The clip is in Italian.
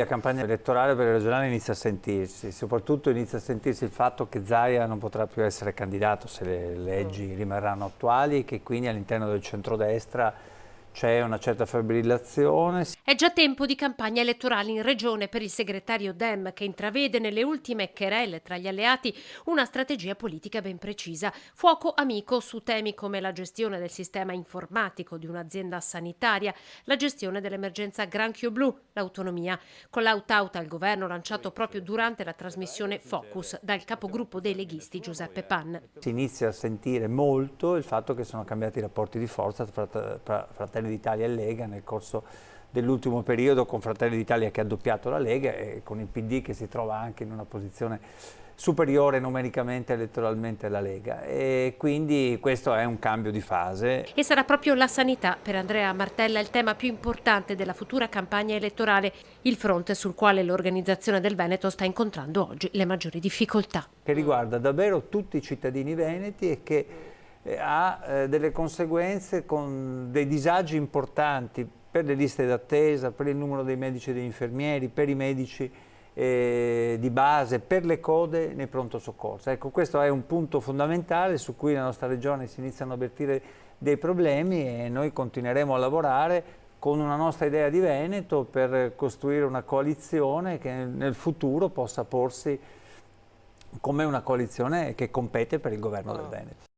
La campagna elettorale per le regionali inizia a sentirsi, soprattutto inizia a sentirsi il fatto che Zaia non potrà più essere candidato se le leggi rimarranno attuali e che quindi all'interno del centrodestra c'è una certa fibrillazione. È già tempo di campagna elettorale in regione per il segretario Dem, che intravede nelle ultime querelle tra gli alleati una strategia politica ben precisa. Fuoco amico su temi come la gestione del sistema informatico di un'azienda sanitaria, la gestione dell'emergenza granchio blu, l'autonomia. Con l'out-out al governo lanciato proprio durante la trasmissione Focus dal capogruppo dei leghisti Giuseppe Pan. Si inizia a sentire molto il fatto che sono cambiati i rapporti di forza tra Fratelli d'Italia e Lega nel corso dell'ultimo periodo, con Fratelli d'Italia che ha doppiato la Lega e con il PD che si trova anche in una posizione superiore numericamente elettoralmente alla Lega, e quindi questo è un cambio di fase. E sarà proprio la sanità per Andrea Martella il tema più importante della futura campagna elettorale, il fronte sul quale l'organizzazione del Veneto sta incontrando oggi le maggiori difficoltà. Che riguarda davvero tutti i cittadini veneti e che ha delle conseguenze con dei disagi importanti per le liste d'attesa, per il numero dei medici e degli infermieri, per i medici di base, per le code nei pronto soccorso. Ecco, questo è un punto fondamentale su cui la nostra regione si iniziano a avvertire dei problemi e noi continueremo a lavorare con una nostra idea di Veneto per costruire una coalizione che nel futuro possa porsi come una coalizione che compete per il governo del Veneto.